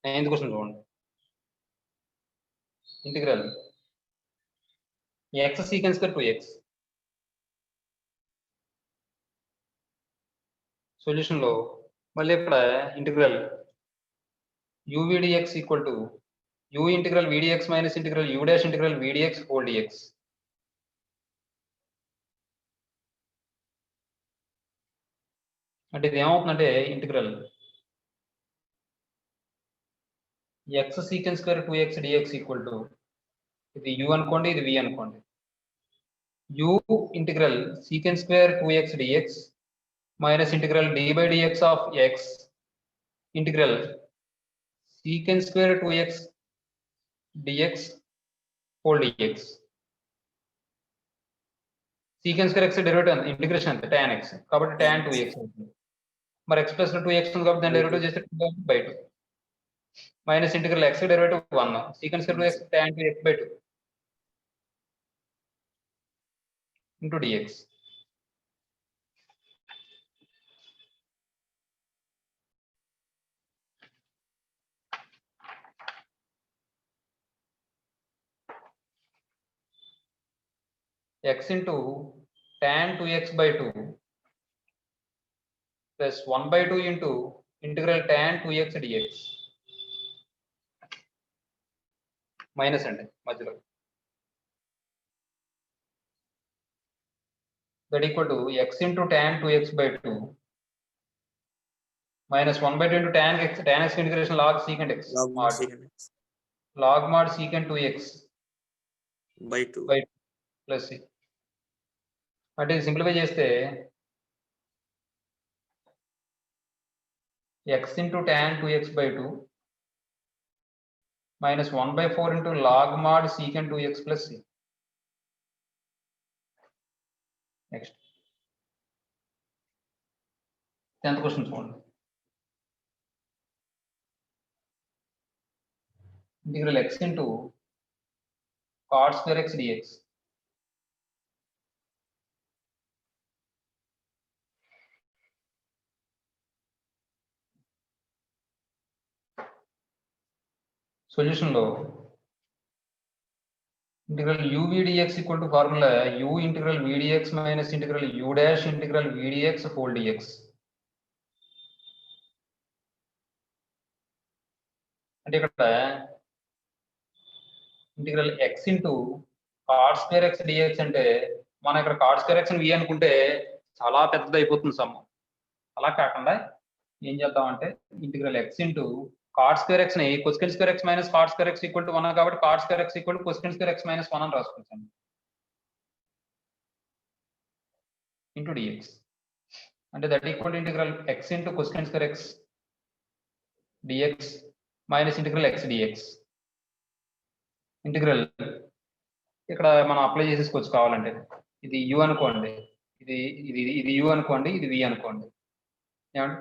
9th question చూడండి. Integral x secant square 2x. Solution లో మళ్ళీ ఇక్కడ integral u v dx equal to u integral v dx minus integral u dash integral v dx whole dx. అంటే ఇది ఏమవుతుందంటే integral x secant square 2x dx equal to ఇది u అనుకోండి, ఇది v అనుకోండి. u integral secant square 2x dx minus integral d by dx of x integral secant square 2x dx whole dx. secant square x derivative integration అంతే tan x కాబట్టి tan 2x అవుతుంది. మరి x plus 2x ఉంది కాబట్టి దాని derivative చేస్తే 2 by 2 minus integral x derivative 1 secant square 2x tan 2x by 2 into dx. x into tan 2x by 2 plus 1 by 2 into integral tan 2x dx minus అండి మధ్యలో that equal to x into tan 2x by 2 minus 1 by 2 into tan x integration log secant x log mod secant 2x by 2 plus c. అంటే simplify చేస్తే x into tan 2x by 2 minus 1 by 4 into log mod secant 2x plus c. Next 10th question చూడండి. Integral x into cot square x dx solution లో integral u v dx equal to formula u integral v dx minus integral u dash integral v dx whole dx. అంటే ఇక్కడ integral x into cot square x dx అంటే మనం ఇక్కడ cot square x v అనుకుంటే చాలా పెద్దది అయిపోతుంది sum. అలా కాకుండా ఏం చేద్దామంటే integral x into cot square x ని cosecant square x minus cot square x equal to 1 కాబట్టి cot square x equal to cosecant square x minus 1 అని రాసుకుంటాను ఇంటూ dx. అంటే that equal to integral x into cosecant square x dx minus integral x dx. Integral ఇక్కడ మనం apply చేసేసుకోవచ్చు కావాలంటే ఇది u అనుకోండి, ఇది u అనుకోండి, ఇది v అనుకోండి. ఏమండి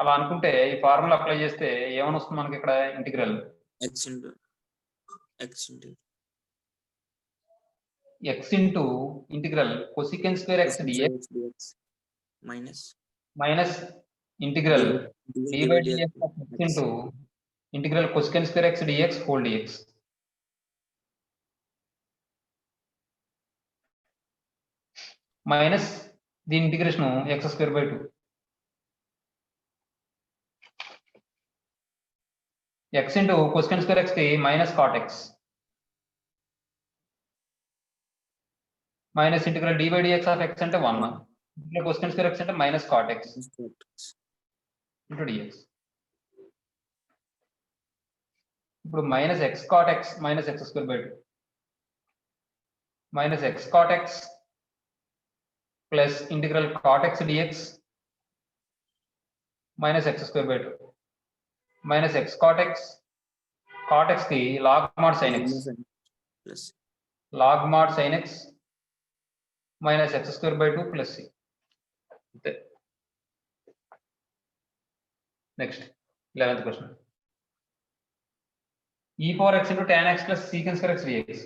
అలా అనుకుంటే ఈ ఫార్ములా అప్లై చేస్తే ఏమని వస్తుంది మనకి ఇక్కడ integral x into integral cosecant square x dx minus integral d by dx of x into integral cosecant square x dx whole dx. Minus దీని integration x square by 2 x into cosecant square x కి minus cot x minus integral d by dx of x అంటే 1 integral cosecant square x అంటే minus cot x into dx. ఇప్పుడు minus x cot x minus x square by 2 minus x cot x plus integral cot x dx minus x square by 2 minus x cot x కి log mod sin x log mod sin x minus x square by 2 plus c. అంతే. Next 11th question e power x into tan x plus secant square x dx.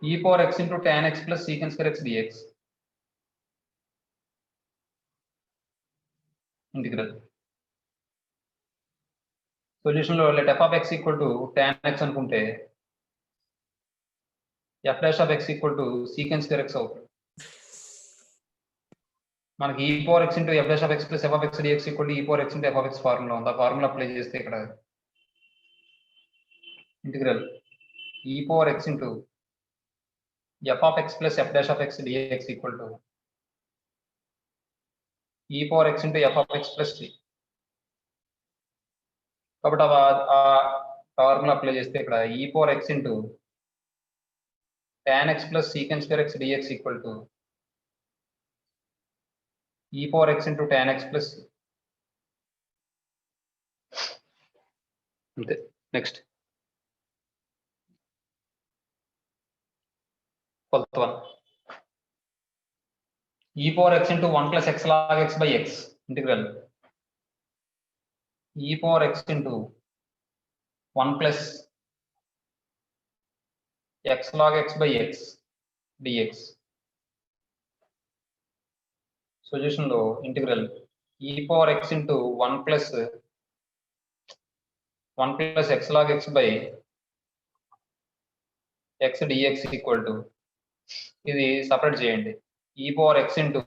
e power x into tan x plus secant square x dx integral solution లో let f of x equal to tan x అనుకుంటే f dash of x equal to secant square x అవుతుంది. మనకి e power x into f dash of x plus f of x dx equal to e power x into f of x formula ఉంది. ఆ formula apply చేస్తే ఇక్కడ integral e power x into f of x plus f dash of x dx equal to e power x into f of x plus 3. కాబట్టి ఆ formula apply చేస్తే ఇక్కడ e power x into tan x plus secant square x dx equal to e power x into tan x plus అంతే. Next 12th one e power x into 1 plus x log x by x integral e power x into 1 plus x log x by x dx. Solution లో integral e power x into 1 plus x log x by x dx equal to ఇది separate చేయండి. e power x into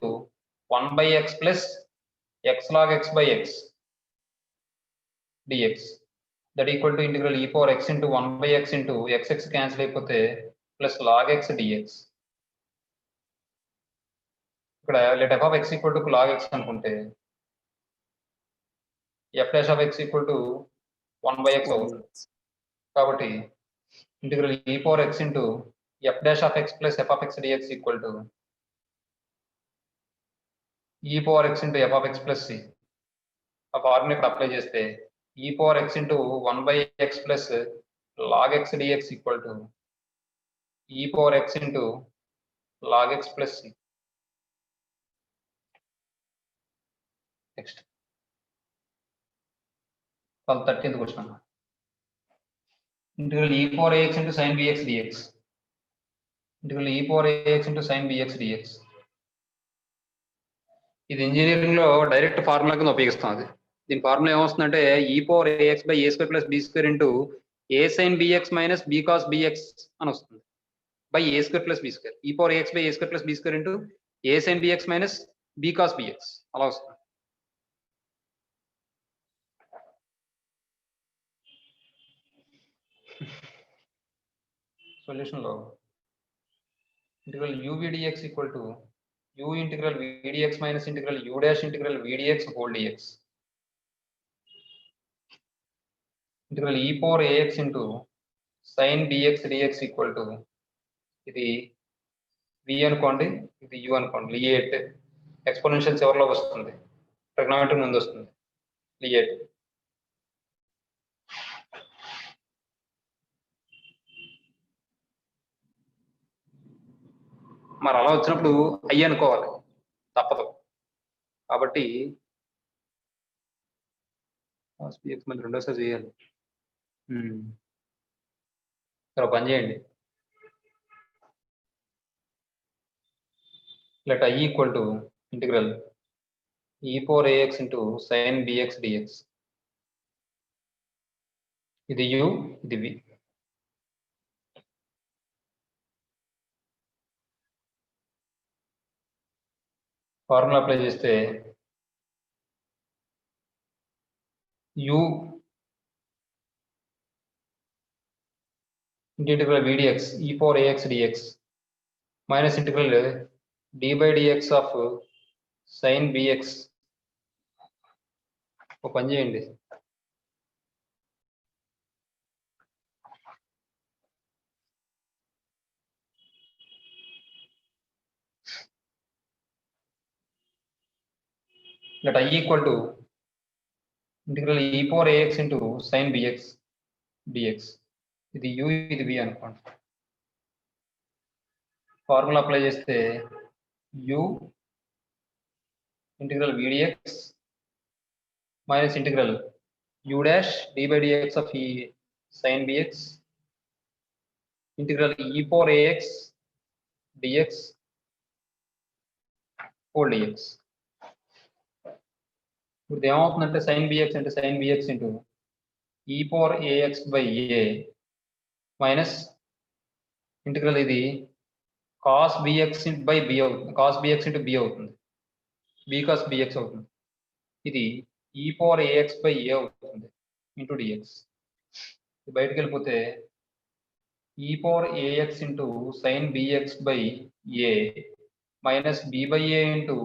1 by x plus x log x by x dx that equal to integral e power x into 1 by x into x cancel అయిపోతే plus log x dx. ఇక్కడ let f of x equal to log x అనుకుంటే f dash of x equal to 1 by x అవుతుంది. కాబట్టి integral e power x into f dash of x plus f of x dx equal to e power x into f of x plus c. ఆ formula ఇక్కడ apply చేస్తే e power x into 1 by x plus log x dx equal to e power x into log x plus c. Next 13th question. Integral e power ax into sin bx dx. Integral e power ax into sin bx dx. ఇది engineering లో direct formula కింద ఉపయోగిస్తాం. అది దీని formula ఏమొస్తుందంటే e power ax by a square plus b square into a sin bx minus b cos bx అని వస్తుంది. by a square plus b square. e power ax by a square plus b square into a sin bx minus b cos bx అలా వస్తుంది. Solution లో integral u v dx equal to u integral v dx minus integral u dash integral v dx whole dx. Integral e power ax into sin bx dx equal to ఇది v అనుకోండి, ఇది u అనుకోండి. లియేట్ exponential చివరిలో వస్తుంది, trigonometry ముందు వస్తుంది. లియేట్ మరి అలా వచ్చినప్పుడు అయ్యి అనుకోవాలి, తప్పదు. కాబట్టి మళ్ళీ రెండోసారి చేయాలి. ఇక్కడ పని చేయండి. Let I equal to integral e power ax into sin bx dx. ఇది u, ఇది v. ఫార్ములా అప్లై చేస్తే u integral v dx e power ax dx minus integral d by dx of sin bx. ఒక పని చేయండి, let I equal to integral e power ax into sin bx dx. ఇది u, ఇది v అనుకోండి. Formula apply చేస్తే u integral v dx minus integral u dash d by dx of ఈ sin bx integral e power ax dx whole dx. ఇప్పుడు ఏమవుతుందంటే sin bx అంటే sin bx into e power ax by a minus integral ఇది cos bx by b అవుతుంది, cos bx into b అవుతుంది, b cos bx అవుతుంది. ఇది e power ax by a అవుతుంది into dx. బయటకు వెళ్ళిపోతే e power ax into sin bx by a minus b by a into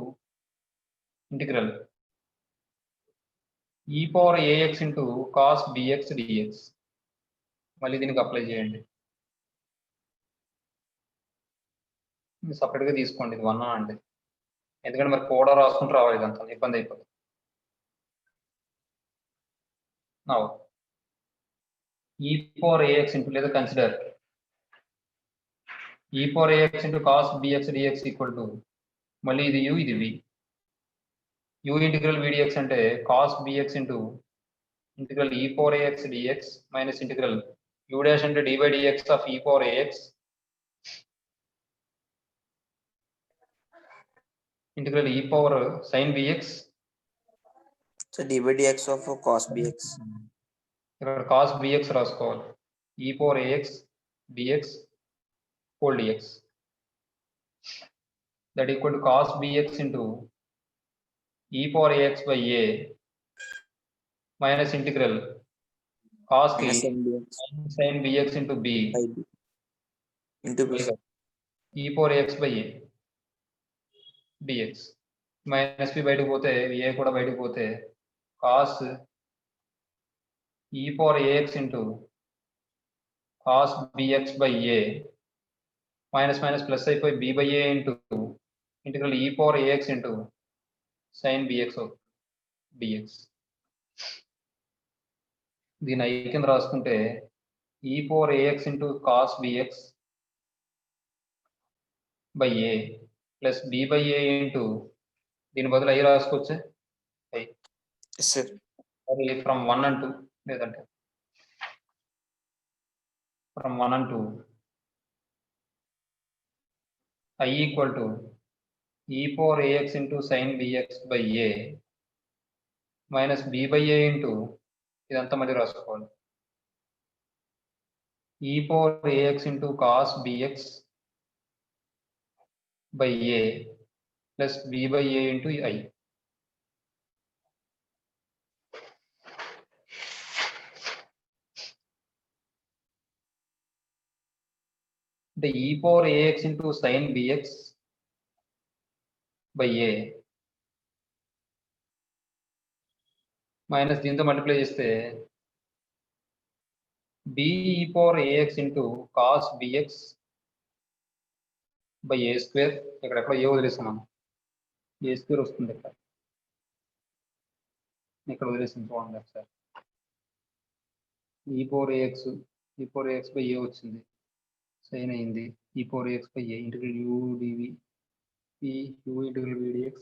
integral e power ax into cos bx dx. మళ్ళీ దీనికి apply చేయండి. సపరేట్గా తీసుకోండి, ఇది 1 అండి, ఎందుకంటే మరి కూడా రాసుకుంటూ రావాలి, ఇదంతా ఇబ్బంది అయిపోతుంది. Now e power ax into లేదా consider e power ax into cos bx dx equal to మళ్ళీ ఇది u ఇది v. u ఇంటిగ్రల్ vdx అంటే cos bx into integral e power ax dx minus integral u dash అంటే d by dx of e power ax integral e power sin bx. So d by dx of cos bx. ఇక్కడ cos bx రాసుకోవాలి, e power ax dx whole dx that equal to cos bx into e power ax by a minus integral cos b Minus sin bx sin bx into b by b into b. e power ax by a dx minus b బయటకు పోతే a కూడా బయటకు పోతే cos e power ax into cos bx by a minus minus plus అయిపోయి b by a into integral e power ax into sin bx dx. దీని i కింద రాసుకుంటే e power ax into cos bx by a plus b by a into దీని బదులు i రాసుకోవచ్చు, i Yes, sir. అది from 1 and 2 లేదంటే from 1 and 2 i equal to e power ax into sin bx by a minus b by a into ఇదంతా మళ్ళీ రాసుకోవాలి e power ax into cos bx by a plus b by a into i. The e power ax into sin bx by a minus దీంతో multiply చేస్తే b e power ax into cos bx by a square, ఇక్కడ ఎక్కడ ఏ వదిలేసాం మనం, a square వస్తుంది ఇక్కడ వదిలేసాం చూడండి ఒకసారి. e power ax by a వచ్చింది, సైన్ అయింది, e power ax by a integral u dv p u integral v dx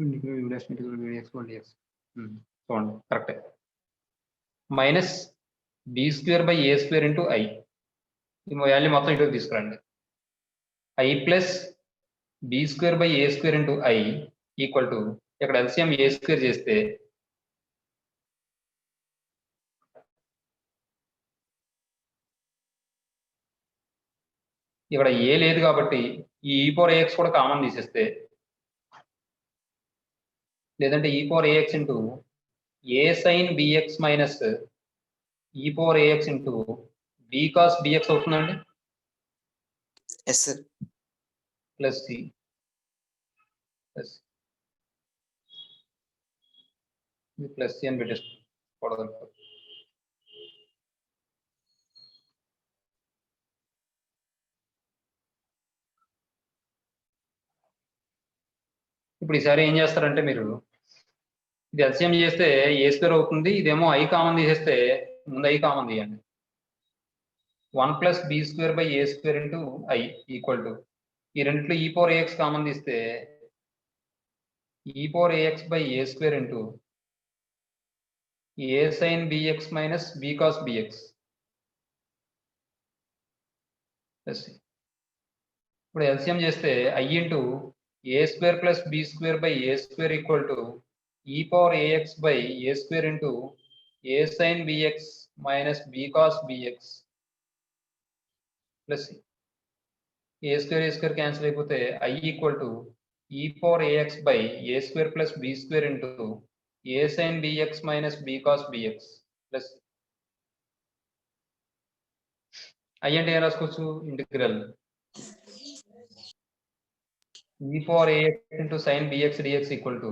integral u dash integral v dx whole dx. చూడండి కరెక్టే. Minus b square by a square into i, ఈ value మొత్తం ఇటువైపు తీసుకురండి, i plus b square by a square into i equal to ఇక్కడ LCM a square చేస్తే ఇక్కడ ఏ లేదు కాబట్టి ఈ e పవర్ ax కూడా కామన్ తీసేస్తే, లేదంటే e power ax into a sine bx minus e power ax into b cos bx అవుతుందండి. Yes, sir. Plus c plus plus c అని పెట్టేసుకోవడం. ఇప్పుడు ఈసారి ఏం చేస్తారంటే మీరు ఇది ఎల్సిఎం చేస్తే ఏ స్క్వేర్ అవుతుంది, ఇదేమో i కామన్ తీసేస్తే ముందు i కామన్ తీయండి, 1 plus b square by a square into i equal to ఈ రెండిట్లో e పవర్ ax కామన్ తీస్తే e power ax by a square into a sine bx minus b cos bx plus ఇప్పుడు LCM చేస్తే i ఇంటూ a square plus b square by a square equal to e power ax by a square into a sin bx minus b cos bx plus a square cancel అయిపోతే I equal to e power ax by a square plus b square into a sin bx minus b cos bx plus I అంటే ఏం రాసుకోవచ్చు integral e power ax into sin bx dx equal to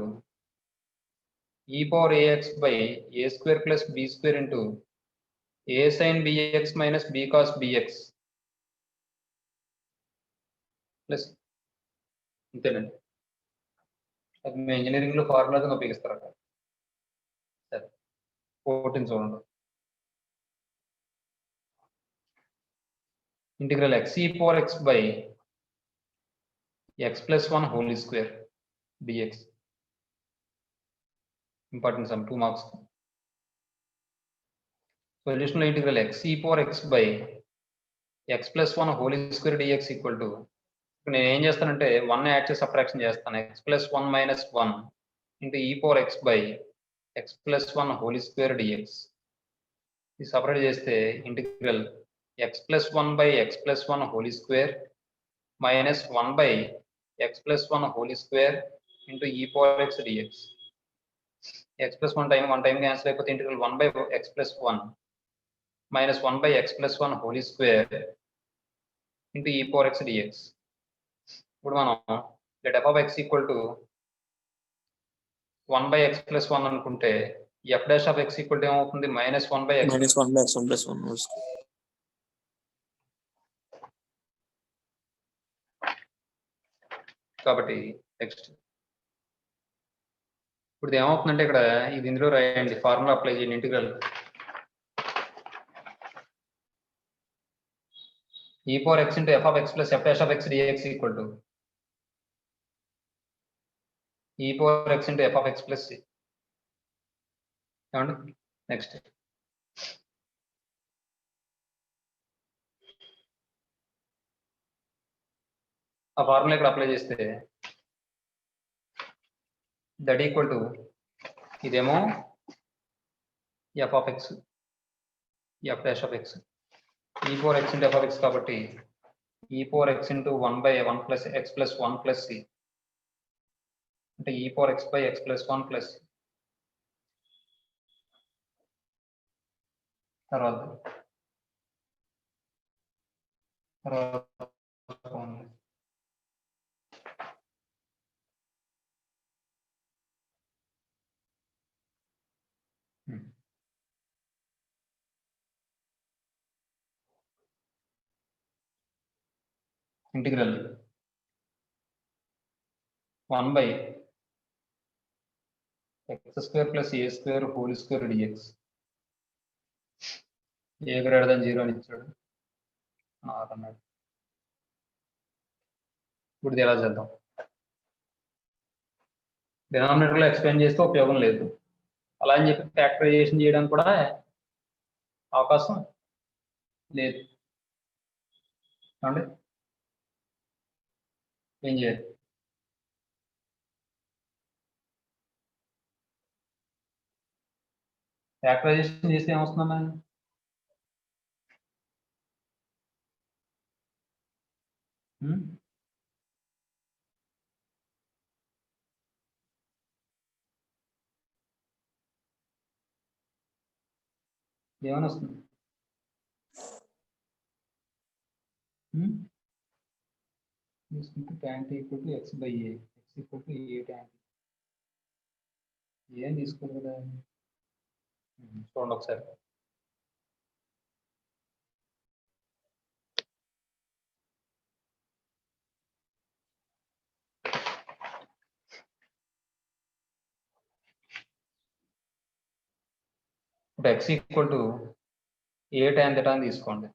e power ax by a square plus b square into a sin bx minus b cos bx plus ఇంతేనండి అది మీ engineering లో formula కింద ఉపయోగిస్తారు సరే 14 చూడండి integral x e power x by x plus 1 whole square dx important sum 2 marks solution integral x e power x by x plus 1 whole square dx equal to నేను ఏం చేస్తానంటే 1 యాడ్ చేసి subtraction చేస్తాను x plus 1 minus 1 into e power x by x plus 1 whole square dx ఇది separate చేస్తే integral x plus 1 by x plus 1 whole square minus 1 by x plus 1 whole square into e power x dx x plus 1 time cancel అయిపోతే integral 1 by x plus 1 minus 1 by x plus 1 whole square into e power x dx ఇప్పుడు మనం let f of x equal to 1 by x plus 1 అనుకుంటే f dash of x equal to ఏమవుతుంది minus 1 by x minus 1 by x 1 plus 1 కాబట్టి next ఇప్పుడు ఏమవుతుందంటే ఇక్కడ ఇది ఇందులో రాయండి ఫార్ములా అప్లై చేయండి integral e power x into f of x plus f dash of x dx equal to e power x into f of x plus c ఏమండి next ఆ ఫార్ములా ఇక్కడ అప్లై చేస్తే దట్ ఈక్వల్ టు ఇదేమో f of x f dash of x e power x into f of x కాబట్టి e power x into 1 by 1 plus x plus 1 plus c అంటే e power x by x plus 1 plus c తర్వాత integral 1 by x square plus a square whole square dx a greater than 0 అని ఇచ్చాడు అన్నాడు ఇప్పుడు ఎలా చేద్దాం డినామినేటర్లో explain చేస్తే ఉపయోగం లేదు అలా అని చెప్పి ఫ్యాక్టరైజేషన్ చేయడానికి కూడా అవకాశం లేదు అండి ఏం చేయాలి ఫ్యాక్టరైజేషన్ చేస్తే ఏమొస్తుందమ్మా ఏమని వస్తుంది తీసుకుంటే tan t equal to x by a x equal to a tan t ఏం తీసుకోవాలి కదా చూడండి ఒకసారి ఇప్పుడు x equal to A tan theta అని తీసుకోండి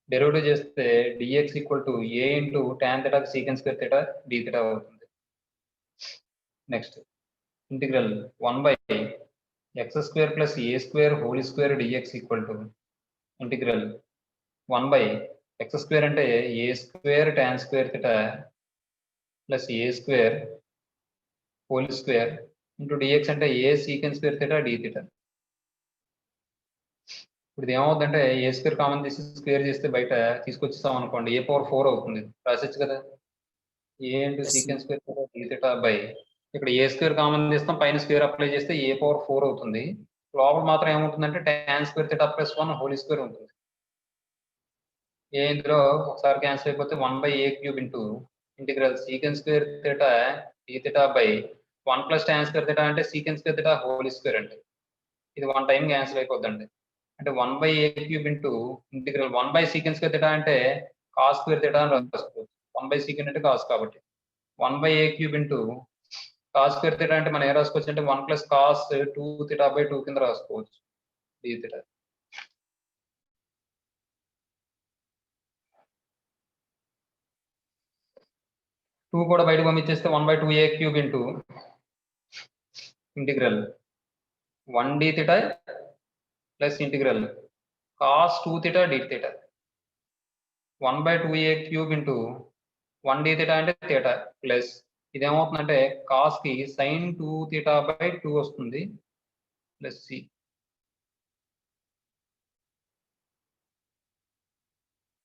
డెరివేటివ్ చేస్తే dx equal to a into tan theta secant square theta d theta అవుతుంది next integral 1 by x square plus a square whole square dx equal to integral 1 by x square అంటే a square tan square theta plus a square whole square into dx అంటే a secant square theta d theta. ఇప్పుడు ఇది ఏమవుతుందంటే a square common తీసి square చేస్తే బయట తీసుకొచ్చేస్తాం అనుకోండి ఏ power 4 అవుతుంది, రాసొచ్చు కదా. A into Yes, secant square theta d theta by ఇక్కడ ఏ స్క్వేర్ కామన్ తీస్తాం, పైన స్క్వేర్ అప్లై చేస్తే ఏ పవర్ 4 అవుతుంది. లోపల మాత్రం ఏముంటుందంటే tan square theta plus 1 whole square ఉంటుంది. ఏ ఇందులో ఒకసారి క్యాన్సిల్ అయిపోతే 1/a cube into integral secant square theta d theta by 1 plus tan square theta అంటే secant square theta whole square అంటే ఇది 1 టైం క్యాన్సిల్ అయిపోద్దండి. అంటే 1/a క్యూబ్ ఇంటూ ఇంటిగ్రల్ 1/సీకెన్స్ స్క్వేర్ థీటా అంటే కాస్ స్క్వేర్ థీటా అని రాసుకోవచ్చు. 1/సీకెంట్ అంటే కాస్ కాబట్టి 1/a cube into cos square theta అంటే మనం ఏం రాసుకోవచ్చు అంటే 1 ప్లస్ కాస్ 2 థీటా బై 2 కింద రాసుకోవచ్చు డి థీటా. టూ కూడా బయటకు పంపించేస్తే 1/2a cube into integral 1 d theta plus integral cos 2 theta d theta. 1/2a cube into 1 d theta అంటే థీటా ప్లస్ ఇదేమవుతుందంటే కాస్ కి సైన్ 2 థీటా బై 2 వస్తుంది plus c.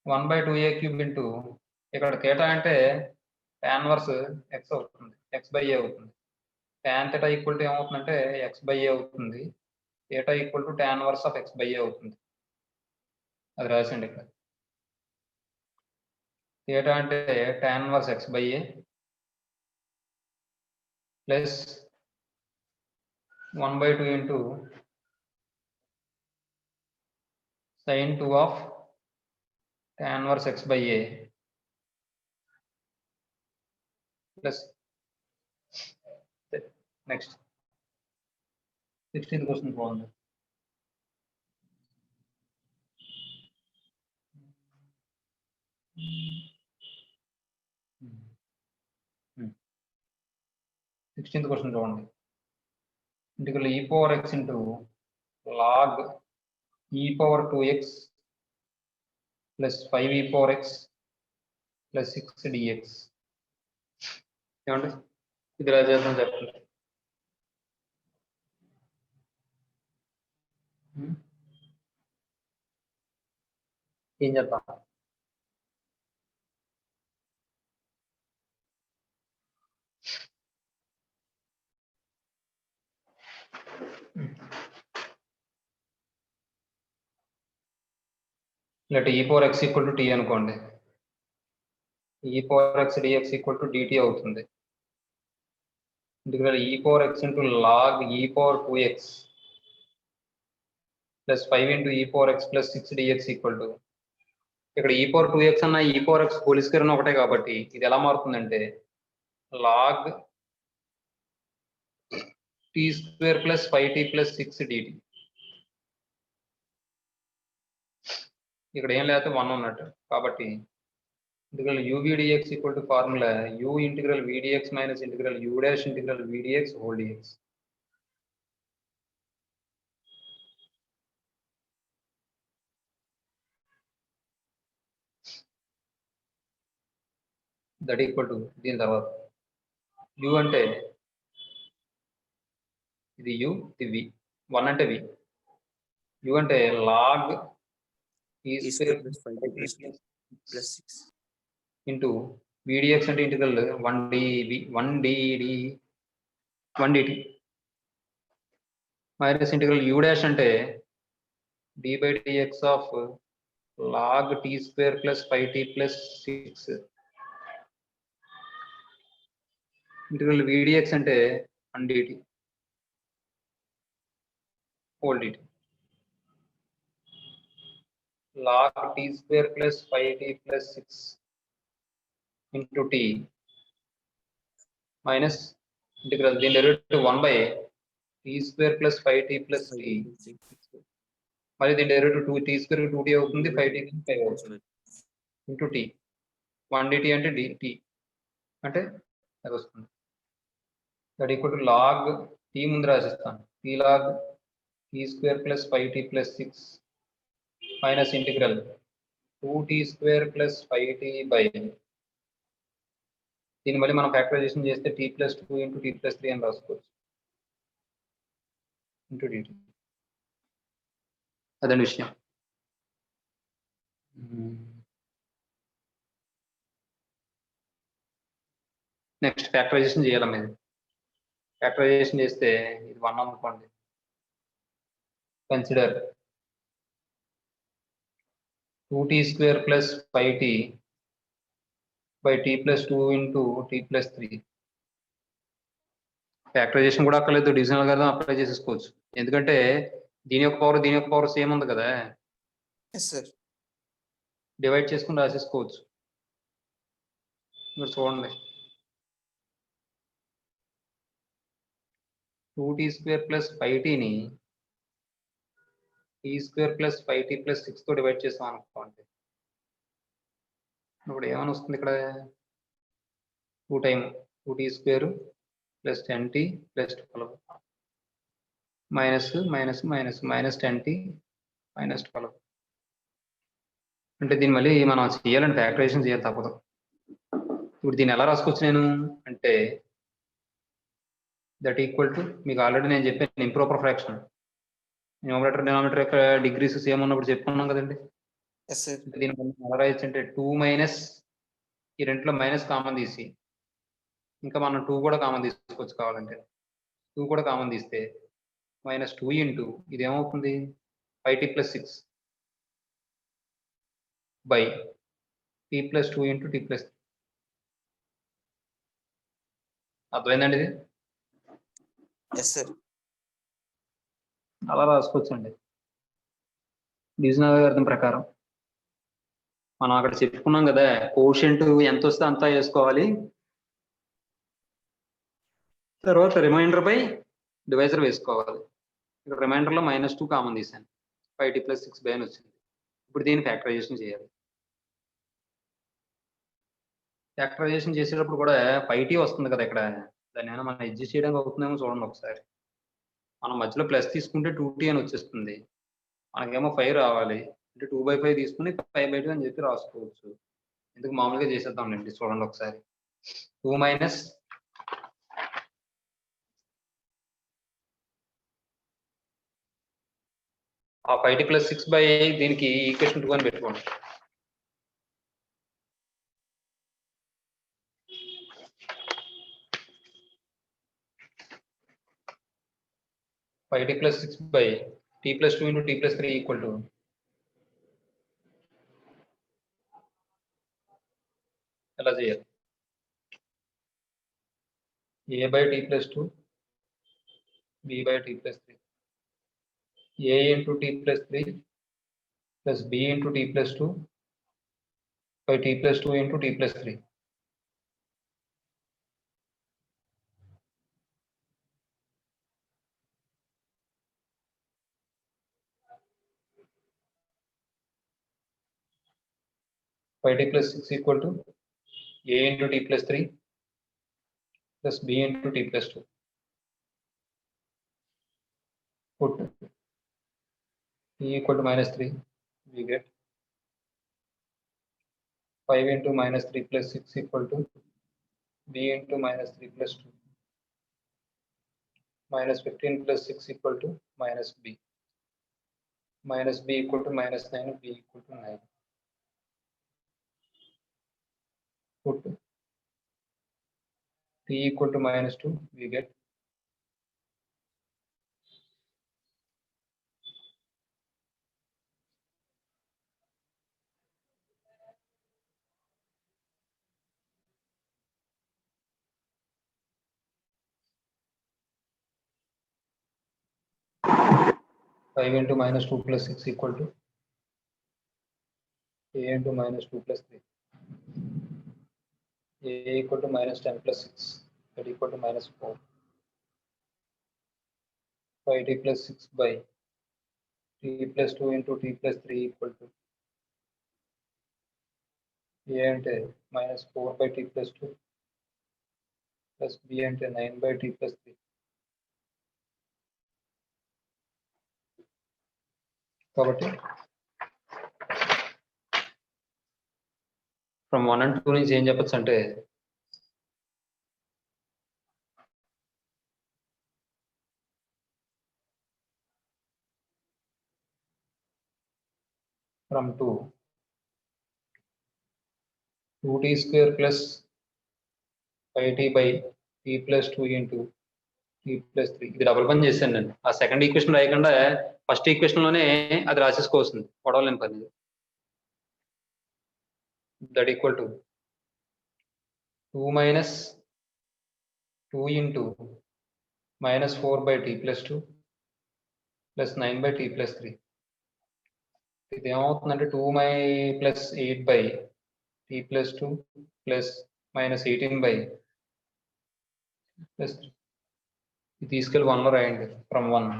One by 2a cube into ఇక్కడ theta అంటే tan inverse x అవుతుంది, x by a అవుతుంది. tan theta equal to ఏమవుతుందంటే x by a అవుతుంది. Theta equal to tan inverse of X by a అవుతుంది. అది రాసండి ఇక్కడ. థీటా అంటే tan inverse x by a plus 1/2 into sin 2 of tan inverse x by a plus next 16th question బాగుంది. Sixteenth question చూడండి. Integral e power x into log e పవర్ 2x plus 5e power x plus 6 dx. ఏమండి ఇది ఎలా చేద్దాం చెప్పండి. ఏం చెప్తాం? లేకపోతే e power x equal to t అనుకోండి. e power x dx equal to dt అవుతుంది. Integral e power x into log e పవర్ 2x plus 5 into e power x plus 6 dx equal to ఇక్కడ e పవర్ 2x అన్న e power x whole square అన్న ఒకటే కాబట్టి ఇది ఎలా మారుతుందంటే log t square plus 5t plus 6 dt. ఇక్కడ ఏం లేకపోతే 1 ఉన్నట్టు కాబట్టి integral u v dx equal to formula u integral v dx minus integral u dash integral v dx whole dx. That equal to దీని తర్వాత u అంటే ఇది u ఇది v, 1 అంటే v. u అంటే log e square plus 6 into v dx అంటే integral 1 dt minus integral u dash అంటే d by dx of log t square plus 5t plus 6 integral v dx అంటే 1 dt whole dt log t square plus 5t plus 6 into t minus integral దీని derivative 1 by t square plus 5t plus t మరి దీని derivative 2t square 2t అవుతుంది 5t 5 అవుతుంది into t 1 dt అంటే dt అంటే అది వస్తుంది. That equal to log t ముందు రాసిస్తాను t log t square plus 5t plus 6 minus integral 2t square plus 5t by దీన్ని మళ్ళీ మనం ఫ్యాక్టరైజేషన్ చేస్తే t+2 × t+3 అని రాసుకోవచ్చు ఇంటూ dt. అదండి విషయం. నెక్స్ట్ ఫ్యాక్టరైజేషన్ చేయాలమ్మా. ఇది ఫ్యాక్టరైజేషన్ చేస్తే ఇది 1 అనుకోండి. Consider 2t² + 5t by t+2 × t+3. Factorisation కూడా అక్కర్లేదు, డివిజనల్ అల్గారిథం అప్లై చేసేసుకోవచ్చు. ఎందుకంటే దీని యొక్క పవర్ సేమ్ ఉంది కదా. Yes, sir. డివైడ్ చేసుకుని రాసేసుకోవచ్చు. మీరు చూడండి, 2t² + 5tని t² + 5t + 6తో డివైడ్ చేసాం అనుకోండి. ఇప్పుడు ఏమని వస్తుంది ఇక్కడ? 2 time 2t² + 10t + 12 minus 10t - 12. అంటే దీన్ని మళ్ళీ మనం చేయాలంటే ఫ్యాక్టరైజేషన్ చేయాలి, తప్పదు. ఇప్పుడు దీన్ని ఎలా రాసుకోవచ్చు నేను అంటే, దట్ ఈక్వల్ టు, మీకు ఆల్రెడీ నేను చెప్పాను ఇంప్రాపర్ ఫ్రాక్షన్. న్యూమరేటర్ డినామినేటర్ యొక్క డిగ్రీస్ సేమ్ ఉన్నప్పుడు చెప్పుకున్నాం కదండి. Yes, sir. దీన్ని ఎలా రాయొచ్చు అంటే 2 - ఈ రెంట్లో మైనస్ కామన్ తీసి, ఇంకా మనం 2 కూడా కామన్ తీసుకోవచ్చు కావాలంటే. 2 కూడా కామన్ తీస్తే -2 ఇంటూ ఇది ఏమవుతుంది 5t + 6 by t+2 × t+3. అర్థమైందండి ఇది? Yes, sir. అలా రాసుకోవచ్చండి డివిజనల్ అల్గారిథం ప్రకారం. మనం అక్కడ చెప్పుకున్నాం కదా, కోషెంట్ ఎంత వస్తే అంతా వేసుకోవాలి, తర్వాత రిమైండర్ పై డివైజర్ వేసుకోవాలి. ఇక్కడ రిమైండర్లో -2 కామన్ తీసాను, 5t + 6 by అని వచ్చింది. ఇప్పుడు దీన్ని ఫ్యాక్టరైజేషన్ చేయాలి. ఫ్యాక్టరైజేషన్ చేసేటప్పుడు కూడా 5t వస్తుంది కదా ఇక్కడ, దాన్ని ఏమైనా మనం అడ్జస్ట్ చేయడానికి అవుతుందేమో చూడండి ఒకసారి. మనం మధ్యలో ప్లస్ తీసుకుంటే 2t అని వచ్చేస్తుంది, మనకేమో 5 రావాలి అంటే 2/5 తీసుకుని 5/2 అని చెప్పి రాసుకోవచ్చు. ఎందుకు మామూలుగా చేసేద్దాంలేండి, చూడండి ఒకసారి. 2 మైనస్ ఆ 5t + 6 by దీనికి ఈక్వేషన్ 2 అని పెట్టుకోండి. t + 6 by t+2 × t+3 equal to ఎలా చేయాలి? a/t+2 b/t+3 a × t+3 plus b × t+2 by t+2 × t+3. t + 6 equal to a × t+3 plus b × t+2. Put t equal to -3, we get 5 × -3 + 6 equal to b × -3 + 2 -15 + 6 equal to -b. -b equal to -9, b equal to 9. Put t equal to -2, we get 5 × -2 + 6 equal to a × -2 + 3. a equal to -10 + 6, that equal to -4. 5t + 6 by t+2 × t+3 equal to a అంటే -4 by t+2 plus b అంటే 9 by t+3. కాబట్టి from 1 and 2 నుంచి ఏం చెప్పచ్చు అంటే from 2t square plus 5t by t plus 2 into t plus 3. ఇది double పని చేశాను నేను. ఆ సెకండ్ ఈక్వేషన్ రాయకుండా ఫస్ట్ ఈక్వేషన్ లోనే అది రాసేసుకోవాల్సింది, పొడవలేని పని. That equal to 2 minus 2 into minus 4 by t plus 2 plus 9 by t plus 3. ఇది ఏమవుతుందంటే 2 plus 8 by t plus 2 plus minus 18 by plus 3. ఇది తీసుకెళ్ళి 1 లో రాయండి, from 1.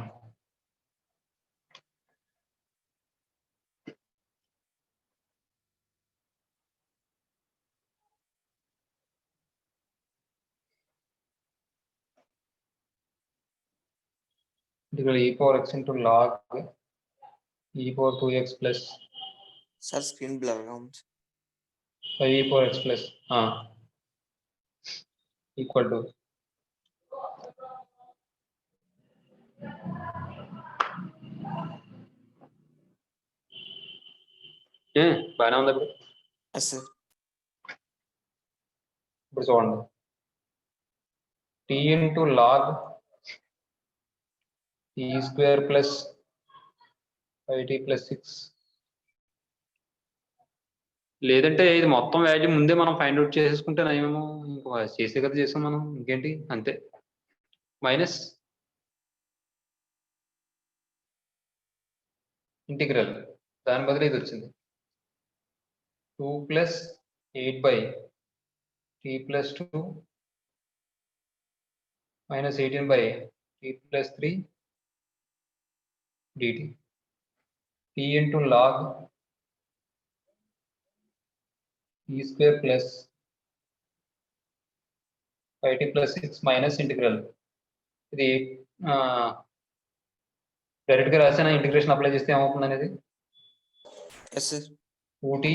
Integral e power x into log e power 2x plus Sir, screen blur round. 5 e power x plus equal to బాగానే ఉంది. Yes, sir. ఇప్పుడు చూడండి, t into log t square plus 5t plus 6. లేదంటే ఇది మొత్తం value ముందే మనం find out చేసేసుకుంటే నయమేమో. ఇంకో చేసే కదా చేసాం మనం, ఇంకేంటి అంతే. మైనస్ ఇంటిగ్రల్, దాని బదులు ఇది వచ్చింది 2 plus 8 by t plus 2 minus 18 by t plus 3 dt. t into log t square plus 5t plus 6 minus integral. ఇది డైరెక్ట్ గా రాసిన ఇంటిగ్రేషన్ అప్లై చేస్తే ఏమవుతుంది అనేది, Yes, sir. 2t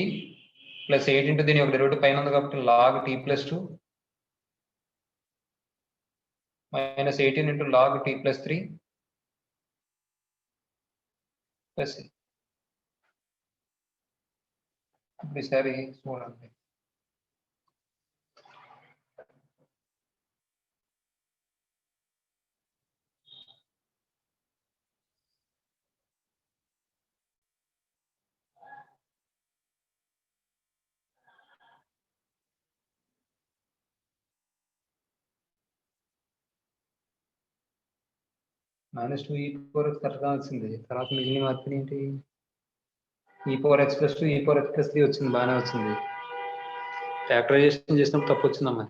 plus 8 into దీని యొక్క డెరివేటివ్ పైన ఉంది కాబట్టి log t plus 2 minus 18 into log t plus 3 plus ఈసారి చూడండి, -2 e power x కరెక్ట్గా వచ్చింది. తర్వాత మిగిలిన మార్పులు ఏంటి, e power x plus 2 e power x plus 3 వచ్చింది, బాగానే వచ్చింది. ఫ్యాక్టరైజేషన్ చేసినప్పుడు తప్పు వచ్చిందమ్మా.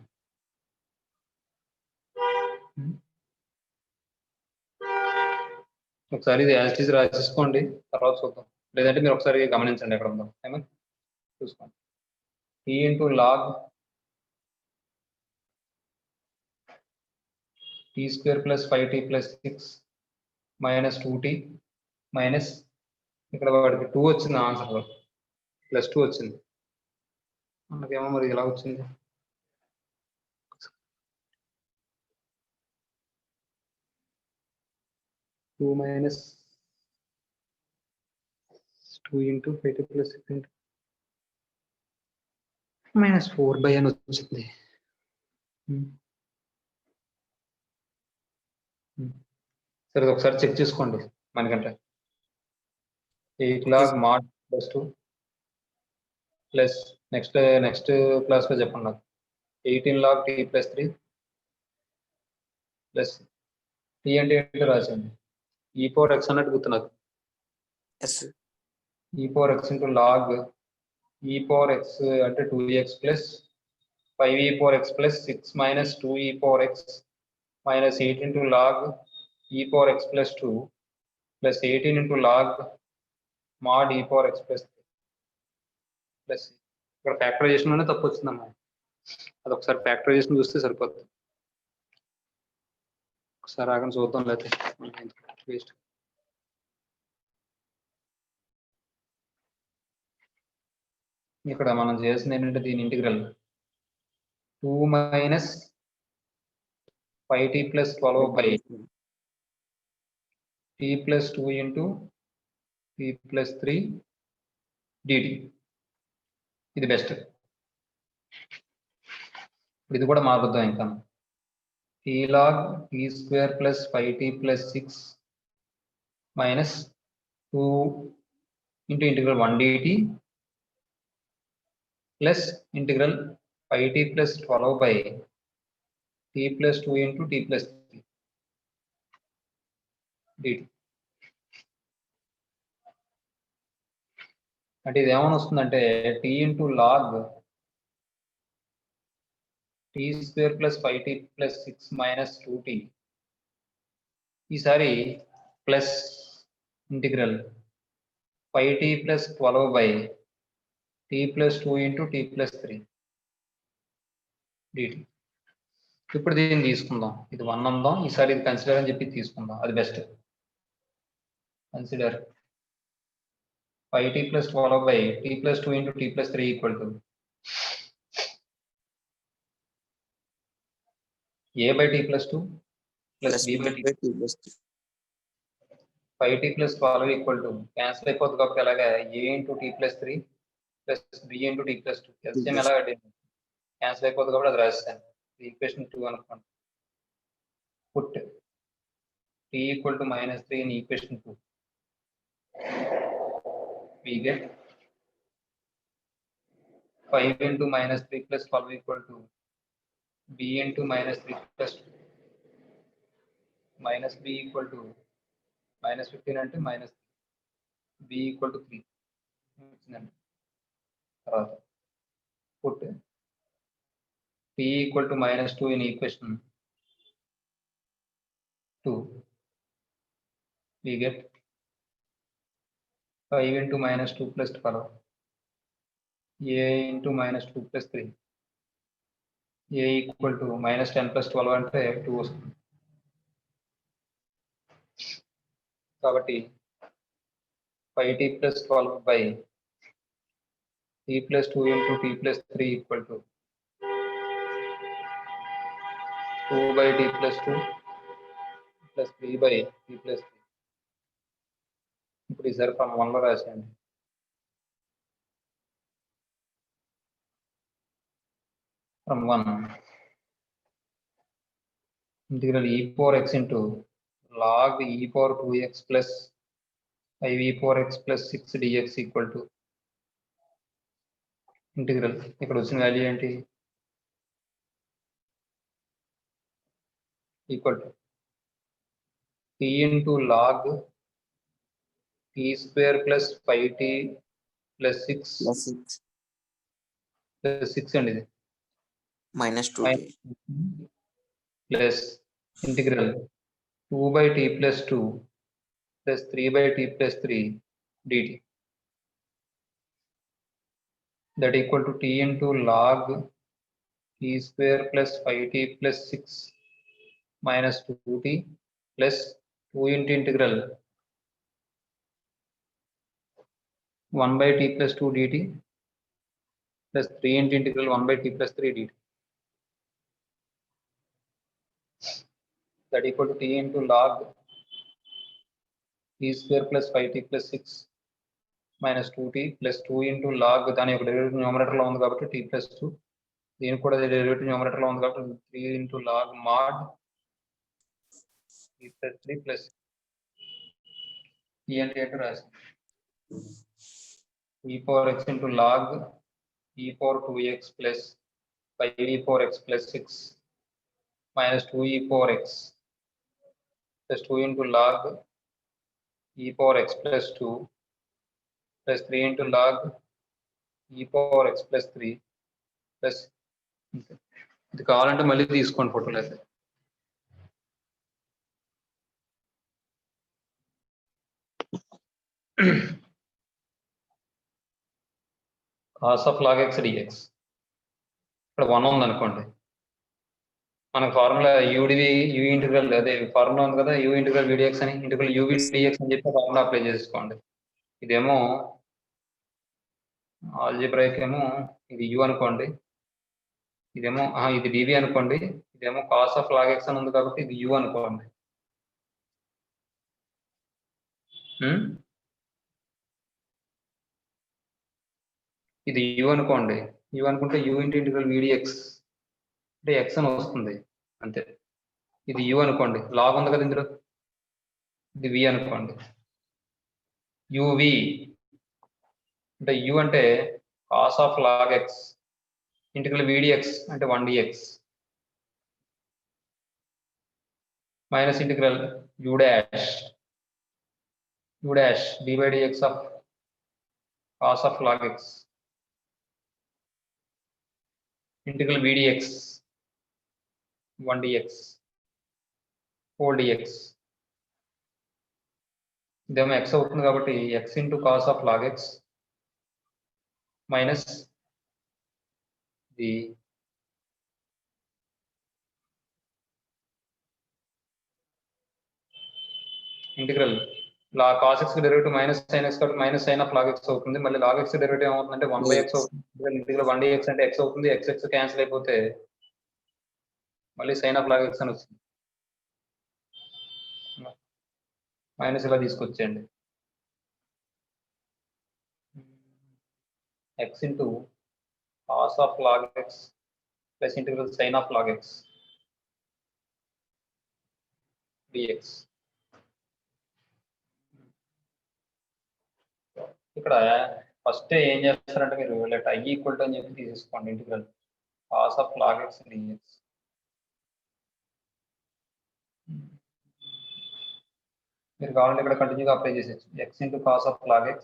ఒకసారి ఇది యాజ్ టీజ్ రాసేసుకోండి, తర్వాత చూద్దాం. లేదంటే మీరు ఒకసారి గమనించండి ఎక్కడ ఉందో, ఏమని చూసుకోండి. t into log t square plus 5t plus 6 minus 2t minus ఇక్కడ వాడికి 2 వచ్చింది ఆన్సర్లో, ప్లస్ 2 వచ్చింది. మనకేమో మరి ఇలా వచ్చింది. -2 into 5t plus 6 into -4 by అని వచ్చింది. సరే ఒకసారి చెక్ చేసుకోండి మనకంటే. 8 log mod plus 2 plus next క్లాస్లో చెప్పండి నాకు 18 log t plus 3 plus t అంటే ఏంటో రాసింది e power x అన్నట్టు గుర్తు నాకు. Yes, sir. e power x into log e power x అంటే 2x plus 5e power x plus 6 minus 2e power x minus 8 into log e power x plus 2 plus 18 into log mod e power x plus 3 plus ఇక్కడ factorisation లోనే తప్పు వచ్చిందమ్మా. అది ఒకసారి factorisation చూస్తే సరిపోతుంది. ఒకసారి ఆగని చూద్దాం, లేకపోతే వేస్ట్. ఇక్కడ మనం చేయాల్సింది ఏంటంటే దీని integral 2 minus 5t plus 12 by t plus 2 into t plus 3 dt. ఇది బెస్ట్. ఇది కూడా మారుద్దాం ఇంకా. t log t square plus 5t plus 6 minus 2 into integral 1 dt plus integral 5t plus 12 by t plus 2 into t plus 3 dt. అంటే ఇది ఏమని వస్తుందంటే t into log t square plus 5t plus 6 minus 2t. ఈసారి plus integral 5t plus 12 by t plus 2 into t plus 3 dt. ఇప్పుడు దీన్ని తీసుకుందాం. ఇది 1 అందాం, ఈసారి ఇది కన్సిడర్ అని చెప్పి తీసుకుందాం, అది best. Consider 5t plus 12 by t plus 2 into t plus 3 equal to a by t plus 2 plus b by t plus 3. 5t plus 12 equal to cancel అయిపోతుంది కాబట్టి అలాగే a into t plus 3 plus b into t plus 2 LCM ఎలా cancel అయిపోతుంది కాబట్టి అది రాస్తాను. Equation 2 అనుకోండి. put t equal to -3 in equation 2. we get 5 into -3 plus 12 equal to b into -3 plus 2 minus b equal to -15 అంటే minus b equal to 3 వచ్చిందండి. తర్వాత put t equal to -2 in equation 2. we get 5 into -2 plus 12 a into -2 plus 3 a equal to -10 plus 12 అంటే 2 వస్తుంది. కాబట్టి 5t plus 12 by t plus 2 into t plus 3 equal to 2 by t plus 2 plus 3 by t plus 3. ఇప్పుడు ఈసారి from 1 లో రాసేయండి. From 1 integral e power x into log e power 2x plus 5 e power x plus 6 dx equal to integral ఇక్కడ వచ్చిన value ఏంటి? Equal to t into log t square plus 5t plus 6 plus 6 అండి, ఇది -2t plus integral 2 by t plus 2 plus 3 by t plus 3 dt. that equal to t into log t square plus 5t plus 6 minus 2t plus 2 into integral 1 by t plus 2 dt plus 3 into integral 1 by t plus 3 dt. that equal to t into log t square plus 5t plus 6 minus 2t plus 2 into log దాని యొక్క derivative numerator లో ఉంది కాబట్టి t plus 2, దీనికి కూడా derivative numerator లో ఉంది కాబట్టి 3 into log mod t plus 3 plus e అంటే ఏంటో రాసి e power x into log e power 2x plus 5 e power x plus 6 minus 2 e power x plus 2 into log e power x plus 2 plus 3 into log e power x plus 3 plus ఇది కావాలంటే మళ్ళీ తీసుకోండి ఫోటోలు అయితే. cos of log x dx ఇక్కడ 1 ఉంది అనుకోండి, మనకు ఫార్ములా యూడివి యూ ఇంటిగ్రల్ అదే ఫార్ములా ఉంది కదా, యూ ఇంటిగ్రల్ విడిఎక్స్ అని, ఇంటిగ్రల్ యూవి డిఎక్స్ అని చెప్పి ఫార్ములా అప్లై చేసుకోండి. ఇదేమో ఆల్జీబ్రాయిక్ ఏమో ఇది యూ అనుకోండి, ఇదేమో ఇది డివి అనుకోండి, ఇదేమో కాస్ ఆఫ్ లాగ్ ఎక్స్ అని ఉంది కాబట్టి ఇది యూ అనుకోండి. ఇది u అనుకోండి, u అనుకుంటే u ఇంటూ ఇంటిగ్రల్ vdx అంటే x అని వస్తుంది అంతే. ఇది u అనుకోండి, లాగ్ ఉంది కదా ఇందులో, ఇది v అనుకోండి. uv అంటే u అంటే cos of log x integral vdx అంటే 1dx minus integral u dash d by dx of cos of log x integral vdx 1dx whole dx. ఇదేమో x అవుతుంది కాబట్టి x into cos of log x minus the integral cos x derivative minus sin x కాబట్టి minus sin of log x అవుతుంది. మళ్ళీ log x derivative ఏమవుతుందంటే 1/x అవుతుంది. Integral 1dx అంటే x అవుతుంది, x క్యాన్సిల్ అయిపోతే మళ్ళీ sin of log x అని వస్తుంది. మైనస్ ఇలా తీసుకొచ్చేయండి, x into cos of log x plus integral sin of log x dx. ఇక్కడ ఫస్ట్ ఏం చేస్తారంటే మీరు లెట్ i ఈక్వల్ టు అని చెప్పి తీసేసుకోండి integral cos of log x dx. మీరు కావాలంటే ఇక్కడ కంటిన్యూగా అప్లై చేసేచ్చు, x into cos of log x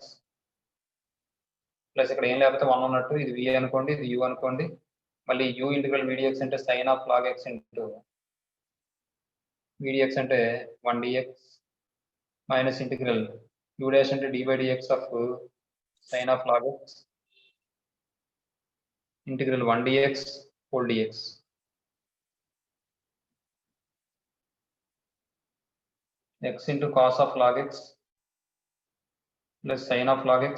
plus ఇక్కడ ఏం లేకపోతే 1 ఉన్నట్టు ఇది v అనుకోండి, ఇది u అనుకోండి, మళ్ళీ u ఇంటిగ్రల్ vdx అంటే sin of log x into vdx అంటే 1dx minus integral u dash అంటే d by dx of sin of log x integral 1dx whole dx. x into cos of log x plus sin of log x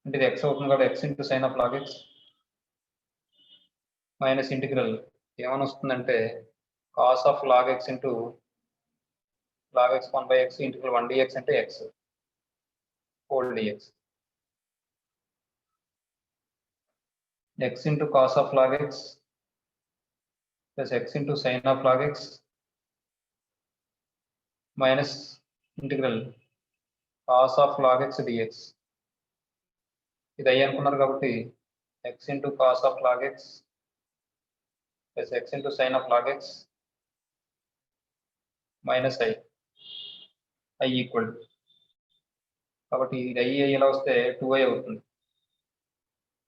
అంటే ఇది x అవుతుంది కాబట్టి x into sin of log x minus integral ఏమని వస్తుందంటే cos of log x into log x 1/x integral 1dx అంటే x whole dx. x into cos of log x plus x into sin of log x minus integral cos of log x dx. ఇది i అనుకున్నారు కాబట్టి x into cos of log x plus x into sin of log x minus i equal కాబట్టి ఇది i ఎలా వస్తే 2i అవుతుంది.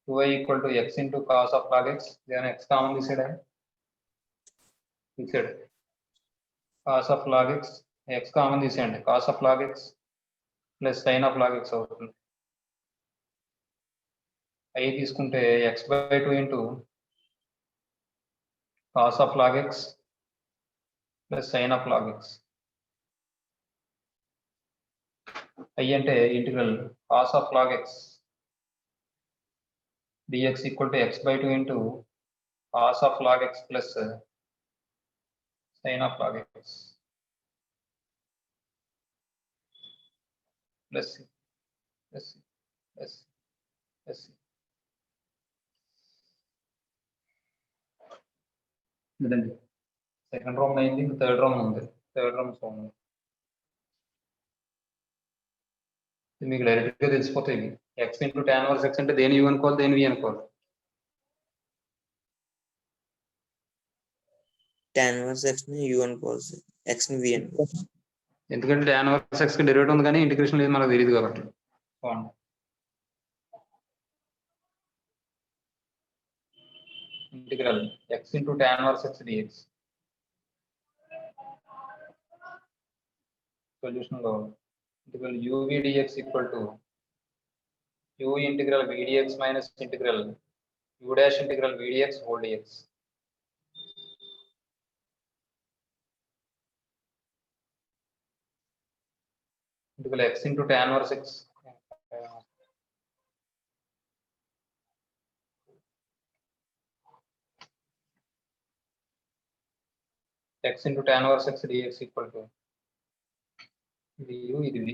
2i equal to x into cos of log x, ఏదైనా x common తీసాడా, తీసాడు, cos of log x x common తీసేయండి, cos of log x plus sin of log x అవుతుంది. i తీసుకుంటే x/2 into cos of log x plus sin of log x. i అంటే integral cos of log x dx equal to x/2 into cos of log x plus sin of log x plus plus plus plus. ఇదండి second round అయింది, third round ఉంది. Third round చూడండి, మీకు డైరెక్ట్గా తెలిసిపోతాయి. x into tan inverse x అంటే దేని u అనుకోవాలి, దేని v అనుకోవాలి. tan inverse x ని u అనుకోవాలి, x ని v అనుకోవాలి. ఎందుకంటే tan ఇన్వర్స్ x కి డెరివేటివ్ ఉంది కానీ ఇంటిగ్రేషన్ లేదు మనకు తెలియదు కాబట్టి. Integral x into tan inverse x dx. Solution లో integral uv dx equal to u integral vdx minus integral u dash integral vdx whole dx. Integral x into tan inverse x x into tan inverse x dx equal to ఇది u ఇది v.